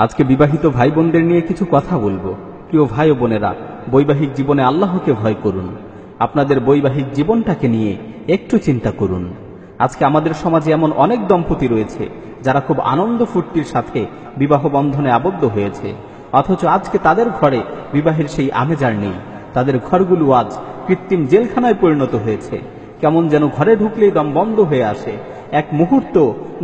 আজকে বিবাহিত ভাই বোনদের নিয়ে কিছু কথা বলবো। প্রিয় ভাই ও বোনেরা, বৈবাহিক জীবনে আল্লাহকে ভয় করুন। আপনাদের বৈবাহিক জীবনটাকে নিয়ে একটু চিন্তা করুন। আজকে আমাদের সমাজে এমন অনেক দম্পতি রয়েছে যারা খুব আনন্দ ফুর্তির সাথে বিবাহ বন্ধনে আবদ্ধ হয়েছে, অথচ আজকে তাদের ঘরে বিবাহের সেই আমেজ আর নেই। তাদের ঘরগুলো আজ কৃত্রিম জেলখানায় পরিণত হয়েছে। কেমন যেন ঘরে ঢুকলেই দম বন্ধ হয়ে আসে, এক মুহূর্ত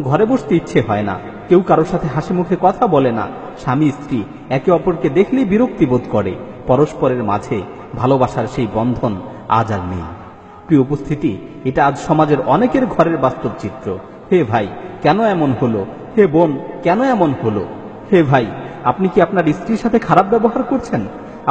ঘরে বসতে ইচ্ছে হয় না। কেউ কারোর সাথে হাসি মুখে কথা বলে না। স্বামী স্ত্রী একে অপরকে দেখলেই বিরক্তি বোধ করে। পরস্পরের মাঝে ভালোবাসার সেই বন্ধন আজ আর নেই। প্রিয় উপস্থিতি, এটা আজ সমাজের অনেকের ঘরের বাস্তব চিত্র। হে ভাই, কেন এমন হলো? হে বোন, কেন এমন হলো? হে ভাই, আপনি কি আপনার স্ত্রীর সাথে খারাপ ব্যবহার করছেন?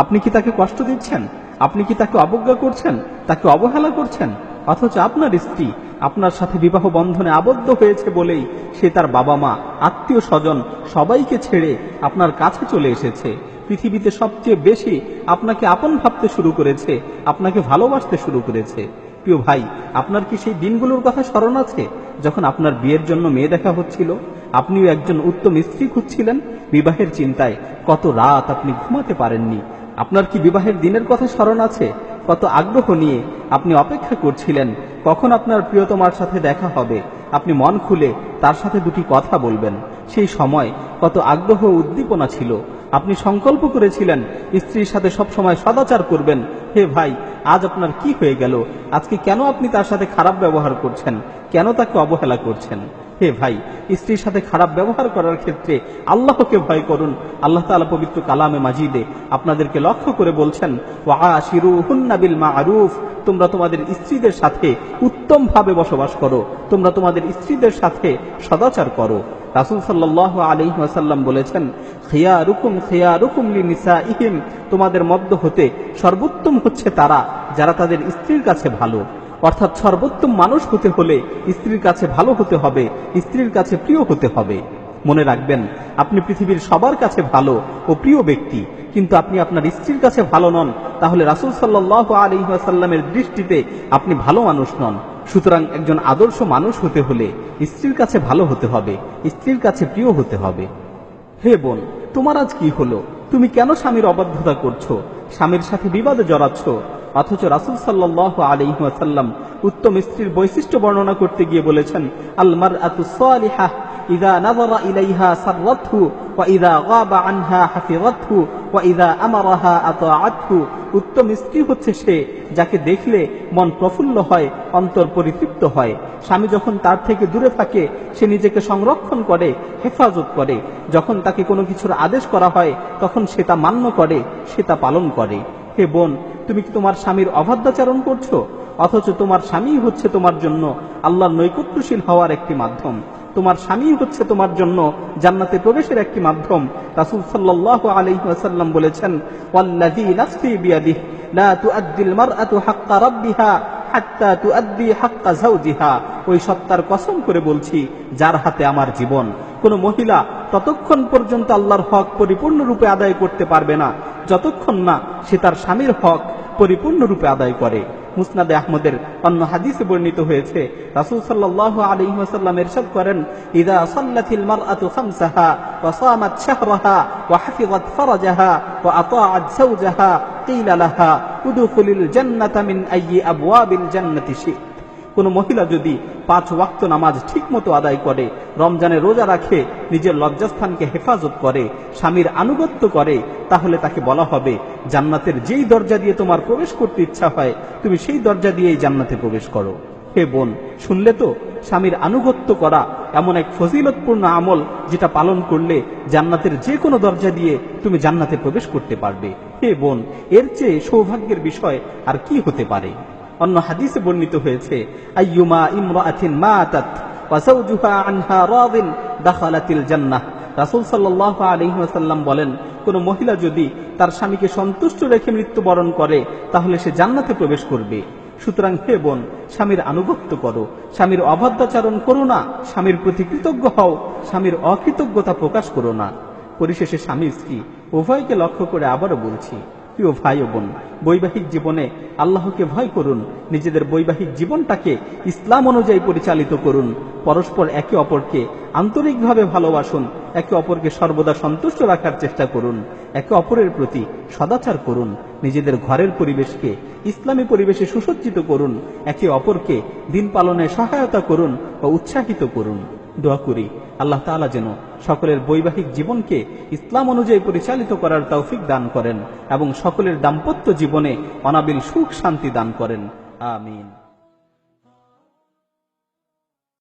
আপনি কি তাকে কষ্ট দিচ্ছেন? আপনি কি তাকে অবজ্ঞা করছেন, তাকে অবহেলা করছেন? অথচ আপনার স্ত্রী আপনার সাথে বিবাহ বন্ধনে আবদ্ধ হয়েছে বলেই সে তার বাবা মা, আত্মীয় স্বজন সবাইকে ছেড়ে আপনার কাছে চলে এসেছে। পৃথিবীতে সবচেয়ে বেশি আপনাকে আপন ভাবতে শুরু করেছে, আপনাকে ভালোবাসতে শুরু করেছে। প্রিয় ভাই, আপনার কি সেই দিনগুলোর কথা স্মরণ আছে যখন আপনার বিয়ের জন্য মেয়ে দেখা হচ্ছিল? আপনিও একজন উত্তম স্ত্রী খুঁজছিলেন। বিবাহের চিন্তায় কত রাত আপনি ঘুমাতে পারেননি। আপনার কি বিবাহের দিনের কথা স্মরণ আছে? কত আগ্রহ নিয়ে আপনি অপেক্ষা করছিলেন কখন আপনার প্রিয়তমার সাথে দেখা হবে, আপনি মন খুলে তার সাথে দুটি কথা বলবেন। সেই সময় কত আগ্রহ ও উদ্দীপনা ছিল। আপনি সংকল্প করেছিলেন স্ত্রীর সাথে সবসময় সদাচার করবেন। হে ভাই, আজ আপনার কি হয়ে গেল? আজকে কেন আপনি তার সাথে খারাপ ব্যবহার করছেন? কেন তাকে অবহেলা করছেন? হে ভাই, স্ত্রীর সাথে খারাপ ব্যবহার করার ক্ষেত্রে আল্লাহকে ভয় করুন। আল্লাহ তাআলা পবিত্র কালামে মাজিদে আপনাদেরকে লক্ষ্য করে বলছেন, ওয়াআশিরুহুন্না বিল মা'রুফ, তোমরা তোমাদের স্ত্রীদের সাথে উত্তম ভাবে বসবাস করো, তোমরা তোমাদের স্ত্রীদের সাথে সদাচার করো। রাসূল সাল্লাল্লাহু আলাইহি ওয়াসাল্লাম বলেছেন, খিয়ারুকুম লিনিসাইহিম, তোমাদের মধ্য হতে সর্বোত্তম হচ্ছে তারা যারা তাদের স্ত্রীর কাছে ভালো। অর্থাৎ সর্বোত্তম মানুষ হতে হলে স্ত্রীর কাছে ভালো হতে হবে, স্ত্রীর কাছে প্রিয় হতে হবে। মনে রাখবেন, আপনি পৃথিবীর সবার কাছে ভালো ও প্রিয় ব্যক্তি, কিন্তু আপনি আপনার স্ত্রীর কাছে ভালো নন, তাহলে রাসূল সাল্লাল্লাহু আলাইহি ওয়াসাল্লামের দৃষ্টিতে আপনি ভালো মানুষ নন। সুতরাং একজন আদর্শ মানুষ হতে হলে স্ত্রীর কাছে ভালো হতে হবে, স্ত্রীর কাছে প্রিয় হতে হবে। হে বোন, তোমার আজ কি হলো? তুমি কেন স্বামীর অবাধ্যতা করছো, স্বামীর সাথে বিবাদে জড়াচ্ছ? অথচ রাসূল সাল্লাল্লাহু আলাইহি ওয়াসাল্লাম উত্তম স্ত্রীর বৈশিষ্ট্য বর্ণনা করতে গিয়ে বলেছেন, আল মারআতু সালিহা ইযা নাযারা ইলাইহা সাররাতহু ওয়া ইযা গাবা আনহা হাফিযাতহু ওয়া ইযা আমারাহা আতাআতহু। উত্তম স্ত্রী হচ্ছে সে যাকে দেখলে মন প্রফুল্ল হয়, অন্তর পরিতৃপ্ত হয়। স্বামী যখন তার থেকে দূরে থাকে সে নিজেকে সংরক্ষণ করে, হেফাজত করে। যখন তাকে কোনো কিছুর আদেশ করা হয় তখন সে তা মান্য করে, সে তা পালন করে। হে বোন, তুমি কি তোমার স্বামীর অবাধ্যাচরণ করছো? অথচ তোমার স্বামী হচ্ছে তোমার জন্য আল্লাহর নৈকট্যশীল হওয়ার একটি মাধ্যম। তোমার স্বামী হচ্ছে তোমার জন্য জান্নাতে প্রবেশের একটি মাধ্যম। রাসূল সাল্লাল্লাহু আলাইহি ওয়াসাল্লাম বলেছেন, ওয়াল্লাযী নাফসি বিয়াদিহি লা তুআদ্দিল মারআতু হাক্কা রাব্বিহা হাত্তা তুআদ্দি হাক্কা যাওজিহা। ওই সত্তার কসম করে বলছি যার হাতে আমার জীবন, কোন মহিলা ততক্ষণ পর্যন্ত আল্লাহর হক পরিপূর্ণরূপে আদায় করতে পারবে না যতক্ষণ না সে তার স্বামীর হক পরিপূর্ণরূপে আদায় করে। মুসনাদে আহমদের অন্য হাদিসে বর্ণিত হয়েছে, রাসূল সাল্লাল্লাহু আলাইহি ওয়াসাল্লাম ইরশাদ করেন, ইযা সাল্লাতিল মারআতু খামসাহা ওয়া সামাত শাহরাহা ওয়া হাফিযাত ফারাজাহা ওয়া আতাআত যাওজাহা কিলা লাহা উদখুলিল জান্নাতা মিন আইয়ি আবওয়াবিল জান্নাতি শি'ত। কোন মহিলা যদি 5 ওয়াক্ত নামাজ ঠিকমতো আদায় করে, রমজানে রোজা রাখে, নিজের লজ্জাস্থানকে হেফাজত করে, স্বামীর আনুগত্য করে, তাহলে তাকে বলা হবে জান্নাতের যেই দরজা দিয়ে তোমার প্রবেশ করতে ইচ্ছা হয় তুমি সেই দরজা দিয়েই জান্নাতে প্রবেশ করো। হে বোন, শুনলে তো? স্বামীর আনুগত্য করা এমন এক ফজিলতপূর্ণ আমল যেটা পালন করলে জান্নাতের যে কোনো দরজা দিয়ে তুমি জান্নাতে প্রবেশ করতে পারবে। হে বোন, এর চেয়ে সৌভাগ্যের বিষয় আর কি হতে পারে? অন্য হাদিসে বর্ণিত হয়েছে, আইয়ুমা ইমরাআতিন মাতাত ওয়া যাওজুহা আনহা রাদিন দাখালাতিল জান্নাহ। রাসূল সাল্লাল্লাহু আলাইহি ওয়াসাল্লাম বলেন, কোন মহিলা যদি তার স্বামীকে সন্তুষ্ট রেখে মৃত্যুবরণ করে তাহলে সে জান্নাতে প্রবেশ করবে। সুতরাং হে বোন, স্বামীর আনুগত্য করো, স্বামীর অবাধ্যাচরণ করো না, স্বামীর প্রতি কৃতজ্ঞ হও, স্বামীর অকৃতজ্ঞতা প্রকাশ করো না। পরিশেষে স্বামী স্ত্রী উভয়কে লক্ষ্য করে আবারও বলছি, প্রিয় ভাই ও বোন, বৈবাহিক জীবনে আল্লাহকে ভয় করুন, নিজেদের বৈবাহিক জীবনটাকে ইসলাম অনুযায়ী পরিচালিত করুন, পরস্পর একে অপরকে আন্তরিকভাবে ভালোবাসুন, একে অপরকে সর্বদা সন্তুষ্ট রাখার চেষ্টা করুন, একে অপরের প্রতি সদাচার করুন, নিজেদের ঘরের পরিবেশকে ইসলামী পরিবেশে সুসজ্জিত করুন, একে অপরকে দিন পালনে সহায়তা করুন ও উৎসাহিত করুন। দোয়া করি আল্লাহ তাআলা যেন সকলের বৈবাহিক জীবনকে ইসলাম অনুযায়ী পরিচালিত করার তৌফিক দান করেন এবং সকলের দাম্পত্য জীবনে অনাবিল সুখ শান্তি দান করেন। আমিন।